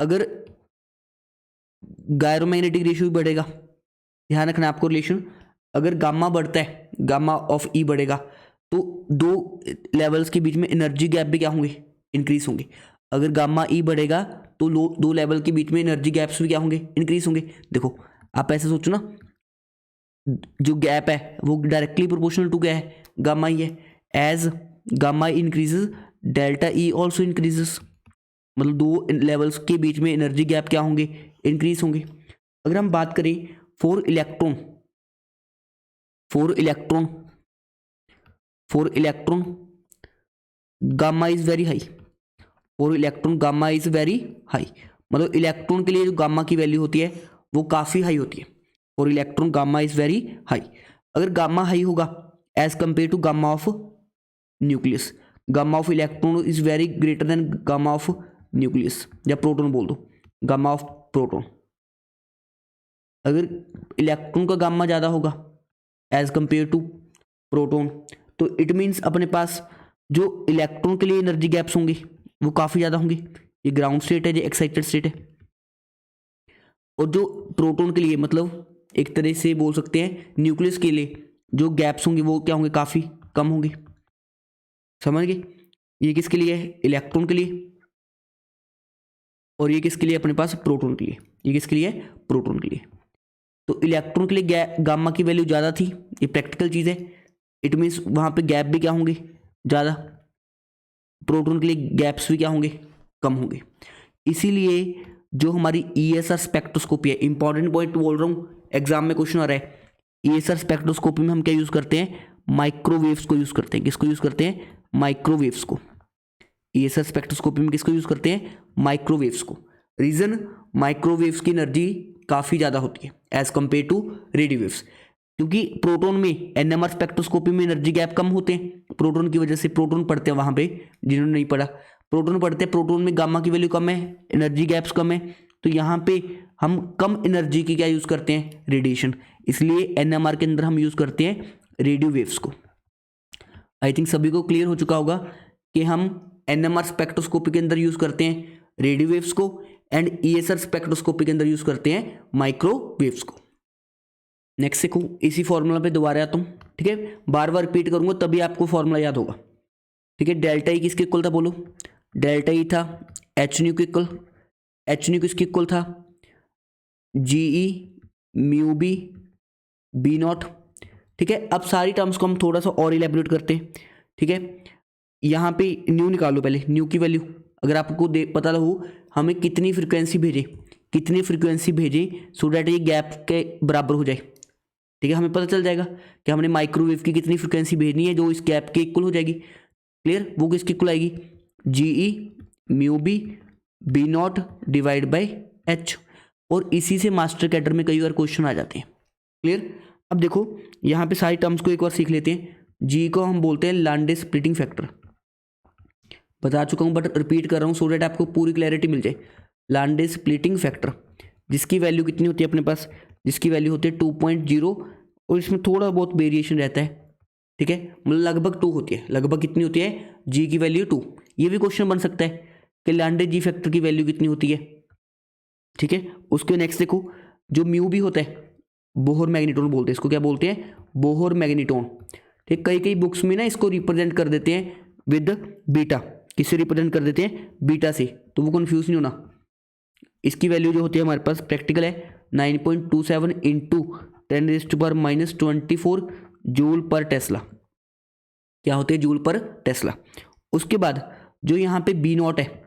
अगर गायरोमैग्नेटिक रेशियो बढ़ेगा, ध्यान रखना आपको रिलेशन, अगर गामा बढ़ता है, गामा ऑफ ई बढ़ेगा, तो दो लेवल्स के बीच में एनर्जी गैप भी क्या होंगे, इंक्रीज होंगे। अगर गामा ई बढ़ेगा तो दो लेवल के बीच में एनर्जी गैप्स भी क्या होंगे, इंक्रीज होंगे। देखो आप ऐसे सोचो ना, जो गैप है वो डायरेक्टली प्रोपोर्शनल टू क्या है, गामा ई है। As gamma e increases delta e also increases, मतलब दो लेवल्स के बीच में एनर्जी गैप क्या होंगे, इंक्रीज होंगे। अगर हम बात करें for electron, for electron gamma is very high, for electron gamma is very high, मतलब इलेक्ट्रॉन के लिए जो गामा की वैल्यू होती है वो काफ़ी हाई होती है। For electron gamma is very high. अगर गामा हाई होगा as compare to gamma of nucleus, gamma of electron is very greater than gamma of nucleus, या प्रोटॉन बोल दो, गामा ऑफ प्रोटॉन। अगर इलेक्ट्रॉन का गामा ज़्यादा होगा एज कंपेयर टू प्रोटॉन, तो इट मीन्स अपने पास जो इलेक्ट्रॉन के लिए एनर्जी गैप्स होंगी वो काफ़ी ज़्यादा होंगी। ये ग्राउंड स्टेट है, ये एक्साइटेड स्टेट है। और जो प्रोटॉन के लिए मतलब एक तरह से बोल सकते हैं न्यूक्लियस के लिए जो गैप्स होंगे वो क्या होंगे, काफ़ी कम होंगी। समझ गए? ये किसके लिए है, इलेक्ट्रॉन के लिए, और ये किसके लिए अपने पास, प्रोटॉन के लिए। ये किसके लिए है, प्रोटॉन के लिए। तो इलेक्ट्रॉन के लिए गामा की वैल्यू ज़्यादा थी, ये प्रैक्टिकल चीज़ है। इट मीन्स वहाँ पे गैप भी क्या होंगे, ज़्यादा। प्रोटॉन के लिए गैप्स भी क्या होंगे, कम होंगे। इसीलिए जो हमारी ESR स्पेक्ट्रोस्कोपी है, इंपॉर्टेंट पॉइंट बोल रहा हूँ, एग्जाम में क्वेश्चन आ रहा है। ESR स्पेक्ट्रोस्कोपी में हम क्या यूज़ करते हैं, माइक्रोवेव्स को यूज़ करते हैं। किसको यूज़ करते हैं, माइक्रोवेव्स को। ESR स्पेक्ट्रोस्कोपी में किसको यूज़ करते हैं, माइक्रोवेव्स को। रीज़न, माइक्रोवेव्स की एनर्जी काफ़ी ज़्यादा होती है as compare to radio waves, क्योंकि प्रोटॉन में NMR स्पेक्ट्रोस्कोपी में एनर्जी गैप कम होते हैं प्रोटॉन की वजह से। प्रोटॉन पढ़ते हैं वहाँ पे, जिन्होंने नहीं पढ़ा, प्रोटॉन पढ़ते हैं, प्रोटॉन में गामा की वैल्यू कम है, एनर्जी गैप्स कम है, तो यहाँ पे हम कम एनर्जी की क्या यूज़ करते हैं, रेडिएशन। इसलिए NMR के अंदर हम यूज़ करते हैं रेडियो वेव्स को। आई थिंक सभी को क्लियर हो चुका होगा कि हम NMR स्पेक्ट्रोस्कोपी के अंदर यूज़ करते हैं रेडियो वेव्स को, एंड ESR स्पेक्ट्रोस्कोपी के अंदर यूज़ करते हैं माइक्रोवेव्स को। नेक्स्ट देखो, इसी फॉर्मूला पे दोबारा आता हूँ, ठीक है। बार बार रिपीट करूंगा तभी आपको फॉर्मूला याद होगा, ठीक है। डेल्टा ई किसके इक्वल था, बोलो। डेल्टा ई था एच न्यू के इक्वल। एच न्यू किसके इक्वल था, GE म्यू बी नॉट, ठीक है। अब सारी टर्म्स को हम थोड़ा सा और इलेबोरेट करते हैं, ठीक है। यहाँ पे न्यू निकालो पहले, न्यू की वैल्यू अगर आपको पता हो हमें कितनी फ्रीक्वेंसी भेजे, कितनी फ्रीक्वेंसी भेजे सो डैट ये गैप के बराबर हो जाए, ठीक है। हमें पता चल जाएगा कि हमने माइक्रोवेव की कितनी फ्रीक्वेंसी भेजनी है जो इस गैप के इक्वल हो जाएगी। क्लियर, वो किसके इक्वल आएगी, GE mu B not divide by H। और इसी से मास्टर कैडर में कई बार क्वेश्चन आ जाते हैं। क्लियर, अब देखो यहाँ पे सारी टर्म्स को एक बार सीख लेते हैं। जी को हम बोलते हैं लांडे स्प्लिटिंग फैक्टर, बता चुका हूँ बट रिपीट कर रहा हूँ सो डैट आपको पूरी क्लैरिटी मिल जाए। लांडे स्प्लिटिंग फैक्टर जिसकी वैल्यू कितनी होती है अपने पास, जिसकी वैल्यू होती है 2.0, और इसमें थोड़ा बहुत वेरिएशन रहता है, ठीक है। मतलब लगभग 2 होती है, लगभग कितनी होती है, जी की वैल्यू 2। ये भी क्वेश्चन बन सकता है कि लांडे जी फैक्टर की वैल्यू कितनी होती है, ठीक है। उसके नेक्स्ट देखो, जो म्यू भी होता है बोहर मैग्नेटोन बोलते हैं इसको, क्या बोलते हैं, बोहर मैग्नेटोन, ठीक। कई कई बुक्स में ना इसको रिप्रेजेंट कर देते हैं विद बीटा, किससे रिप्रेजेंट कर देते हैं, बीटा से, तो वो कंफ्यूज नहीं होना। इसकी वैल्यू जो होती है हमारे पास प्रैक्टिकल है 9.27 इंटू 10⁻24 जूल पर टेस्ला, क्या होते हैं, जूल पर टेस्ला। उसके बाद जो यहाँ पे बी नॉट है,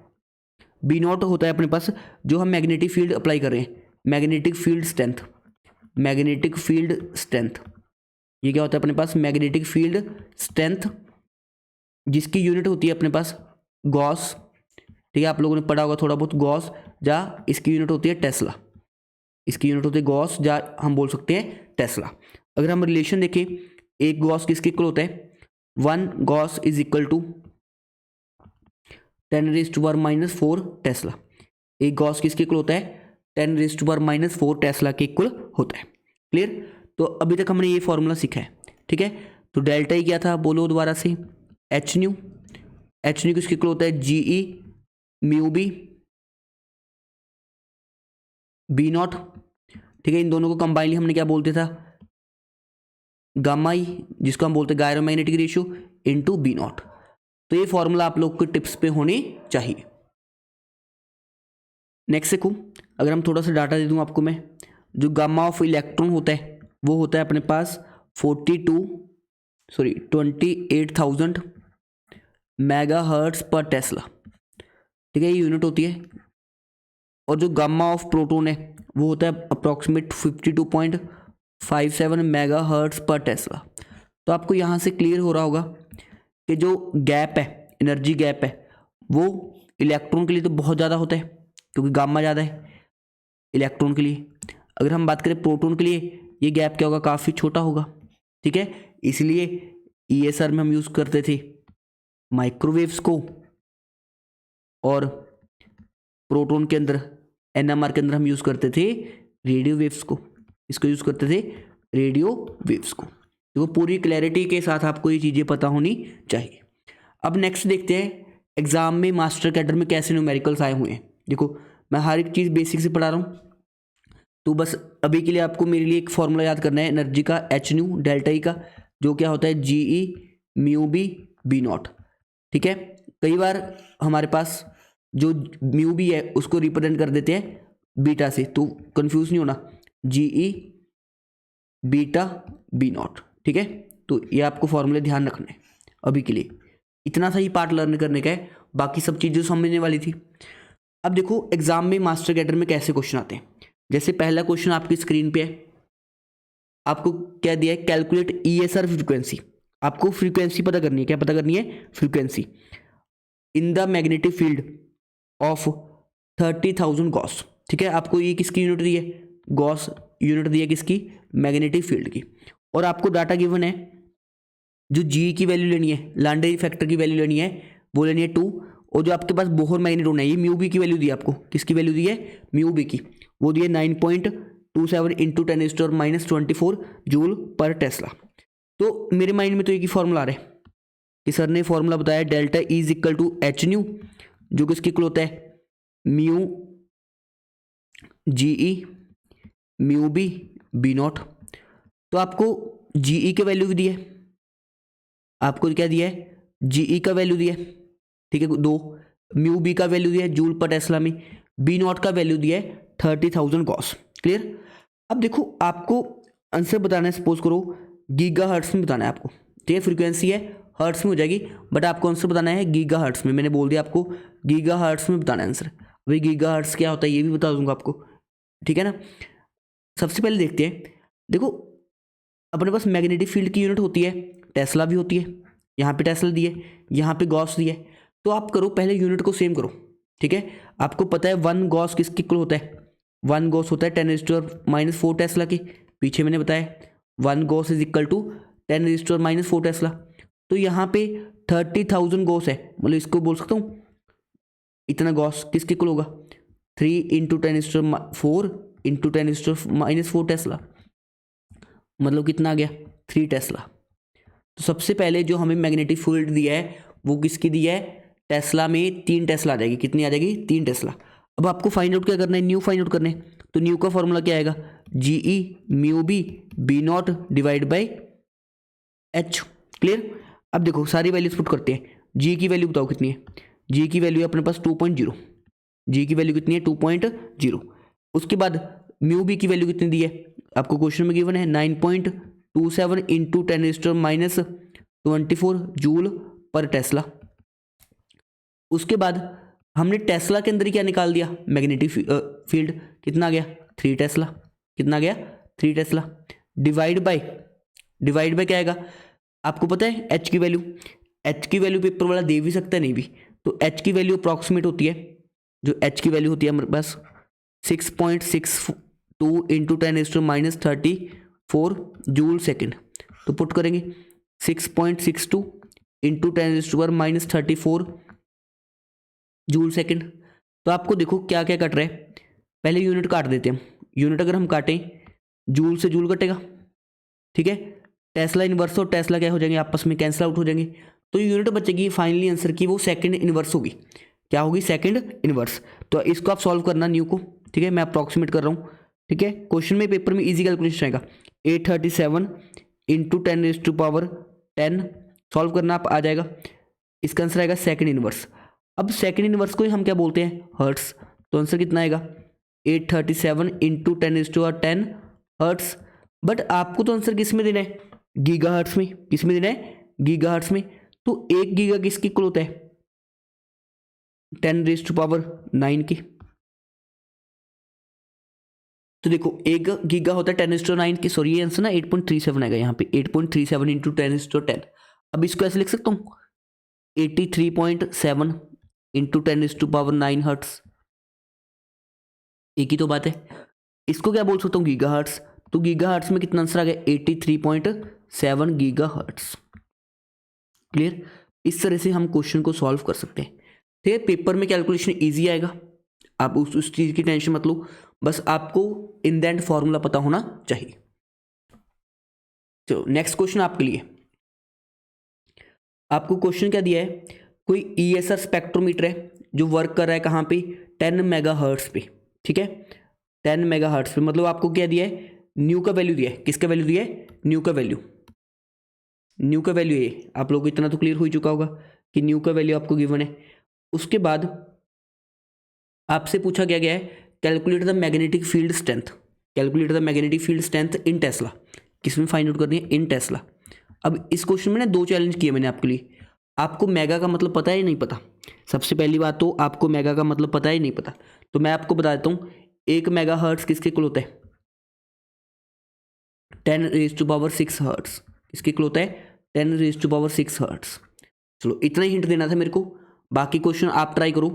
बी नॉट होता है अपने पास जो हम मैग्नेटिक फील्ड अप्लाई कर रहे हैं, magnetic field strength, magnetic field strength, ये क्या होता है अपने पास, मैग्नेटिक फील्ड स्ट्रेंथ, जिसकी यूनिट होती है अपने पास गॉस, ठीक है। आप लोगों ने पढ़ा होगा थोड़ा बहुत गॉस, जा इसकी यूनिट होती है टेस्ला, इसकी यूनिट होती है गॉस, जा हम बोल सकते हैं टेस्ला। अगर हम रिलेशन देखें, एक गॉस किसके इक्वल होता है, 1 gauss is equal to 10⁻⁻4 tesla. एक गॉस किसके इक्वल होता है, 10⁻⁻4 टेस्ला के इक्वल होता है। क्लियर, तो अभी तक हमने ये फॉर्मूला सीखा है, ठीक है। तो डेल्टा ही क्या था, बोलो दोबारा से, एच न्यू, एच न्यू किसके इक्वल होता है, GE म्यू बी नॉट, ठीक है। इन दोनों को कंबाइनली हमने क्या बोलते था, गामा ई, जिसको हम बोलते हैं gyromagnetic ratio into B nought. तो ये फॉर्मूला आप लोग के टिप्स पे होनी चाहिए। नेक्स्ट देखो, अगर हम थोड़ा सा डाटा दे दूं आपको मैं, जो गामा ऑफ इलेक्ट्रॉन होता है वो होता है अपने पास 28,000 मेगाहर्ट्ज पर टेस्ला, ठीक है, ये यूनिट होती है। और जो गामा ऑफ प्रोटॉन है वो होता है अप्रॉक्सीमेट 52.57 मेगाहर्ट्ज पर टेस्ला। तो आपको यहाँ से क्लियर हो रहा होगा कि जो गैप है, एनर्जी गैप है, वो इलेक्ट्रॉन के लिए तो बहुत ज़्यादा होता है क्योंकि गामा ज़्यादा है इलेक्ट्रॉन के लिए। अगर हम बात करें प्रोटॉन के लिए, ये गैप क्या होगा, काफ़ी छोटा होगा, ठीक है। इसलिए ESR में हम यूज़ करते थे माइक्रोवेव्स को, और प्रोटॉन के अंदर NMR के अंदर हम यूज़ करते थे रेडियो वेव्स को। इसको यूज़ करते थे रेडियो वेव्स को। तो पूरी क्लैरिटी के साथ आपको ये चीज़ें पता होनी चाहिए। अब नेक्स्ट देखते हैं एग्जाम में मास्टर कैडर में कैसे न्यूमेरिकल्स आए हुए हैं। देखो मैं हर एक चीज़ बेसिक से पढ़ा रहा हूँ, तो बस अभी के लिए आपको मेरे लिए एक फॉर्मूला याद करना है एनर्जी का, एच न्यू डेल्टा ई का, जो क्या होता है जी ई म्यू बी बी नॉट। ठीक है, कई बार हमारे पास जो म्यू बी है उसको रिप्रेजेंट कर देते हैं बीटा से, तो कंफ्यूज नहीं होना, जी ई बीटा बी नॉट। ठीक है, तो ये आपको फॉर्मूले ध्यान रखना है। अभी के लिए इतना सा ही पार्ट लर्न करने का है, बाकी सब चीज़ें समझने वाली थी। अब देखो एग्जाम में मास्टर कैडर में कैसे क्वेश्चन आते हैं। जैसे पहला क्वेश्चन आपकी स्क्रीन पे है, आपको क्या दिया है, कैलकुलेट ईएसआर फ्रीक्वेंसी। आपको फ्रीक्वेंसी पता करनी है, क्या पता करनी है, frequency in the magnetic field of 30,000 Gauss. ठीक है, आपको ये किसकी यूनिट दी है, गॉस यूनिट दी है किसकी, मैग्नेटिक फील्ड की। और आपको डाटा गिवन है, जो जी की वैल्यू लेनी है, लैंडे फैक्टर की वैल्यू लेनी है, वो लेनी है 2। और जो आपके पास बोहर मैग्नेट्रोन है, ये म्यू बी की वैल्यू दी है आपको, किसकी वैल्यू दी है, म्यू बी की, वो दी है 9.27 इंटू 10⁻24 जूल पर टेस्ला। तो मेरे माइंड में तो एक ही फॉर्मूला आ रहा है कि सर ने फॉर्मूला बताया delta E is equal to H nu, जो किसकी इक्वल होता है म्यू जी ई म्यू बी बी नॉट। तो आपको जी ई की वैल्यू भी दी है, आपको क्या दिया है, जी ई का वैल्यू दिया है, ठीक है 2, म्यू बी का वैल्यू दिया है जूल पर टेस्ला में, बी नॉट का वैल्यू दिया है 30,000 गॉस। क्लियर। अब देखो आपको आंसर बताना है, सपोज करो गीगा हर्ट्स में बताना है आपको, ठीक है, फ्रीक्वेंसी है हर्ट्स में हो जाएगी, बट आपको आंसर बताना है गीगा हर्ट्स में। मैंने बोल दिया आपको गीगा हर्ट्स में बताना है आंसर। अभी गीगा हर्ट्स क्या होता है ये भी बता दूंगा आपको, ठीक है ना। सबसे पहले देखते हैं, देखो अपने पास मैग्नेटिक फील्ड की यूनिट होती है, टेस्ला भी होती है, यहाँ पे टेस्ला दी है, यहाँ पे गॉस दी है। तो आप करो पहले यूनिट को सेम करो, ठीक है। आपको पता है 1 गॉस किसके इक्वल होता है, 1 गॉस होता है 10⁻⁴ टेस्ला के, पीछे मैंने बताया 1 gauss is equal to 10⁻⁴ tesla. तो यहाँ पे 30,000 गॉस है, मतलब इसको बोल सकता हूँ इतना गॉस किसके इक्वल होगा, 3 इंटू 10⁻⁴ इंटू 10⁻⁴ टेस्ला, मतलब कितना आ गया 3 टेस्ला। तो सबसे पहले जो हमें मैग्नेटिक फील्ड दिया है वो किसकी दी है, टेस्ला में 3 टेस्ला आ जाएगी, कितनी आ जाएगी 3 टेस्ला। अब आपको फाइंड आउट क्या करना है, न्यू फाइंड आउट करना है। तो न्यू का फॉर्मूला क्या आएगा, g E mu B B not divide by h. Clear. अब देखो सारी वैल्यूज पुट करते हैं, जी की वैल्यू बताओ कितनी है, जी की वैल्यू है अपने पास 2.0, जी की वैल्यू कितनी है 2.0। उसके बाद म्यू बी की वैल्यू कितनी दी है, आपको क्वेश्चन में गिवन है 9.27 इंटू 10⁻⁴ जूल पर टेस्ला। उसके बाद हमने टेस्ला के अंदर ही क्या निकाल दिया, मैग्नेटिक फील्ड, कितना आ गया 3 टेस्ला, कितना आ गया 3 टेस्ला, डिवाइड बाय क्या आएगा, आपको पता है एच की वैल्यू, एच की वैल्यू पेपर वाला दे भी सकता है नहीं भी, तो एच की वैल्यू अप्रॉक्सीमेट होती है, जो एच की वैल्यू होती है हमारे पास 6.62 इंटू 10⁻34 जूल सेकेंड। तो पुट करेंगे 6.62 इंटू 10⁻34 जूल सेकेंड। तो आपको देखो क्या क्या कट रहा है, पहले यूनिट काट देते हैं हम, यूनिट अगर हम काटें जूल से जूल कटेगा, ठीक है, टेस्ला इनवर्स और टेस्ला क्या हो जाएंगे आपस में कैंसिल आउट हो जाएंगे, तो यूनिट बचेगी फाइनली आंसर की वो सेकंड इनवर्स होगी, क्या होगी सेकंड इनवर्स। तो इसको आप सॉल्व करना न्यू को, ठीक है, मैं अप्रॉक्सीमेट कर रहा हूँ, ठीक है। क्वेश्चन में पेपर में इजी कैलकुलेशन आएगा 837 इंटू 10⁻10 सॉल्व करना आप आ जाएगा, इसका आंसर आएगा सेकंड इनवर्स। अब सेकंड इनवर्स को ही हम क्या बोलते हैं हर्ट्स, तो आंसर कितना आएगा 837 इंटू 10⁻10 हर्ट्स। बट आपको तो आंसर किस में देना है, गीगा हर्ट्स में, किस में देना है गीगा हर्ट्स में। तो 1 गीगा किसकी इक्वल होता है 10⁻9 की, तो देखो 1 गीगा होता है 10⁻9 की, सॉरी ये आंसर ना 8.37 आएगा यहाँ पे, 8.37 इंटू 10⁻10। अब इसको ऐसे लिख सकता हूँ 83.7 इंटू 10⁻9 हर्ट्स, एक ही तो बात है। इसको क्या बोल सकता हूँ गीगा हर्ट्स, तो गीगा हर्ट्स में कितना आंसर आ गया 83.7 गीगा हर्ट्स। क्लियर। इस तरह से हम क्वेश्चन को सॉल्व कर सकते हैं, ठीक है। पेपर में कैलकुलेशन इजी आएगा, आप उस चीज़ की टेंशन मत लो, बस आपको इन द एंड फॉर्मूला पता होना चाहिए। तो नेक्स्ट क्वेश्चन आपके लिए, आपको क्वेश्चन क्या दिया है, कोई ESR स्पेक्ट्रोमीटर है जो वर्क कर रहा है कहाँ पे, 10 मेगाहर्ट्ज पे, ठीक है, 10 मेगाहर्ट्ज पे। मतलब आपको क्या दिया है, न्यू का वैल्यू दिया है, किसका वैल्यू दिया है, न्यू का वैल्यू, न्यू का वैल्यू ये आप लोगों को इतना तो क्लियर हो चुका होगा कि न्यू का वैल्यू आपको गिवन है। उसके बाद आपसे पूछा क्या गया है, calculate the magnetic field strength, calculate the magnetic field strength in Tesla, किसमें फाइंड आउट करनी है, इन टेस्ला। अब इस क्वेश्चन में ना 2 चैलेंज किए मैंने आपके लिए, आपको मेगा का मतलब पता है या नहीं पता। सबसे पहली बात तो आपको मेगा का मतलब पता है या नहीं पता, तो मैं आपको बता देता हूँ 1 मेगाहर्ट्ज किसके इक्वल होता है, 10⁻⁶ हर्ट्ज, किसके इक्वल होता है, 10⁻⁶ हर्ट्ज। चलो इतना ही हिंट देना था मेरे को, बाकी क्वेश्चन आप ट्राई करो,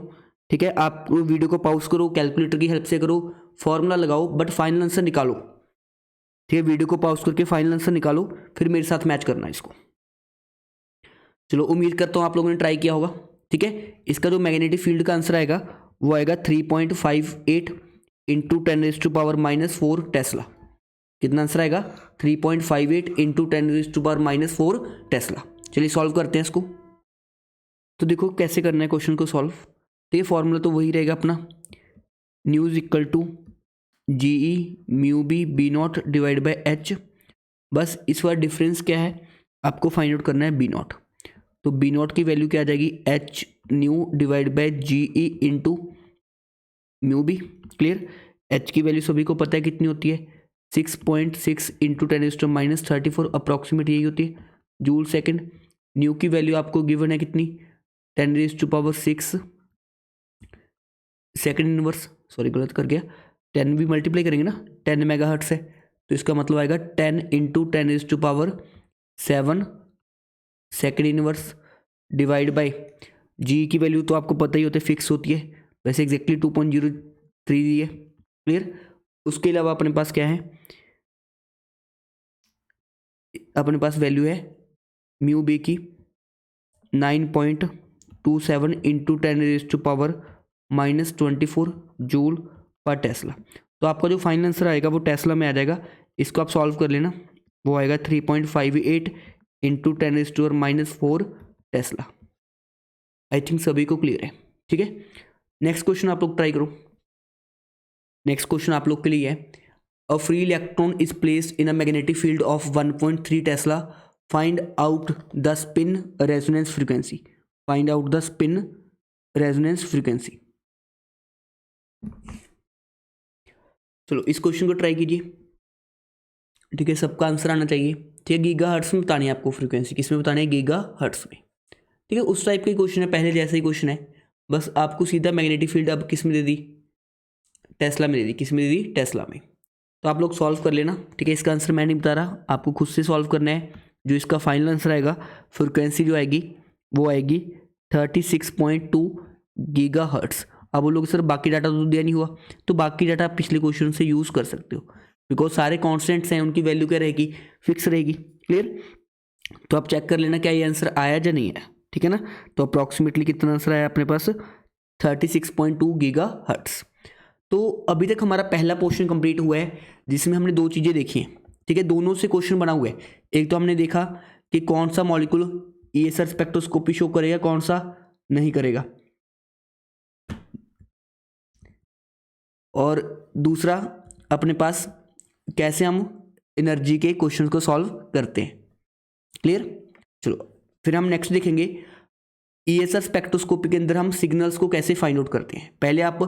ठीक है, आप वीडियो को पॉज करो, कैलकुलेटर की हेल्प से करो, फॉर्मूला लगाओ, बट फाइनल आंसर निकालो, ठीक है, वीडियो को पॉज करके फाइनल आंसर निकालो, फिर मेरे साथ मैच करना इसको। चलो उम्मीद करता हूँ आप लोगों ने ट्राई किया होगा, ठीक है। इसका जो मैग्नेटिक फील्ड का आंसर आएगा वो आएगा 3.58 इंटू 10⁻⁻4 टेस्ला। कितना आंसर आएगा, 3.58 इंटू 10⁻⁻4 टेस्ला। चलिए सॉल्व करते हैं इसको। तो देखो कैसे करना है क्वेश्चन को सॉल्व, ठीक है, फॉर्मूला तो वही रहेगा अपना, nu is equal to GE mu B B not divide by H। बस इस बार डिफरेंस क्या है आपको फाइंड आउट करना है, बी नॉट। तो बी नॉट की वैल्यू क्या आ जाएगी, H nu divide by GE into mu B. Clear, H की वैल्यू सभी को पता है कितनी होती है, 6.6 इंटू 10⁻34 अप्रॉक्सीमेट यही होती है जूल सेकेंड। न्यू की वैल्यू आपको गिवन है कितनी, 10⁻6 सेकेंड इनवर्स, सॉरी गलत कर गया, 10 भी मल्टीप्लाई करेंगे ना, 10 मेगाहर्ट्ज है तो इसका मतलब आएगा 10 into 10⁻7 second inverse divide by g की वैल्यू तो आपको पता ही होता है, फिक्स होती है, वैसे एग्जैक्टली 2.03 दी है। क्लियर, उसके अलावा अपने पास क्या है, अपने पास वैल्यू है म्यू बी की 9.27 इंटू 10⁻⁻24 जूल पर टेस्ला। तो आपका जो फाइनल आंसर आएगा वो टेस्ला में आ जाएगा, इसको आप सॉल्व कर लेना, वो आएगा 3.58 इंटू 10⁻⁻4 टेस्ला। आई थिंक सभी को क्लियर है, ठीक है। नेक्स्ट क्वेश्चन आप लोग ट्राई करो। नेक्स्ट क्वेश्चन आप लोग के लिए है, a free electron is placed in a magnetic field of 1.3 Tesla, find out the spin resonance frequency, find out the spin resonance frequency. चलो इस क्वेश्चन को ट्राई कीजिए, ठीक है, सबका आंसर आना चाहिए, ठीक है। गीगा हर्ट्स में बतानी है आपको फ्रीक्वेंसी, किस में बतानी है, गीगा हर्ट्स में, ठीक है। उस टाइप का क्वेश्चन है, पहले जैसा ही क्वेश्चन है, बस आपको सीधा मैग्नेटिक फील्ड अब किस में दे दी, टेस्ला में दे दी, किस में दे दी, टेस्ला में। तो आप लोग सॉल्व कर लेना, ठीक है। इसका आंसर मैं नहीं बता रहा, आपको खुद से सॉल्व करना है। जो इसका फाइनल आंसर आएगा, फ्रीक्वेंसी जो आएगी वो आएगी 36.2 गीगा हर्ट्स। अब वो लोग सर बाकी डाटा तो दिया नहीं हुआ, तो बाकी डाटा आप पिछले क्वेश्चन से यूज़ कर सकते हो, बिकॉज सारे कॉन्स्टेंट्स हैं, उनकी वैल्यू क्या रहेगी, फिक्स रहेगी। क्लियर, तो आप चेक कर लेना क्या ये आंसर आया या नहीं आया, ठीक है ना। तो अप्रॉक्सीमेटली कितना आंसर आया अपने पास, 36.2 गीगा हर्ट्स। तो अभी तक हमारा पहला पोर्शन कंप्लीट हुआ है, जिसमें हमने 2 चीज़ें देखी हैं, ठीक है। दोनों से क्वेश्चन बना हुआ है। एक तो हमने देखा कि कौन सा मॉलिक्यूल ESR स्पेक्ट्रोस्कोपी शो करेगा, कौन सा नहीं करेगा, और दूसरा अपने पास कैसे हम एनर्जी के क्वेश्चन को सॉल्व करते हैं। क्लियर, चलो फिर हम नेक्स्ट देखेंगे ESR स्पेक्ट्रोस्कोपी के अंदर हम सिग्नल्स को कैसे फाइंड आउट करते हैं। पहले आप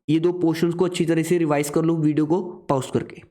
ये 2 पोर्शंस को अच्छी तरह से रिवाइज कर लो वीडियो को पॉज करके।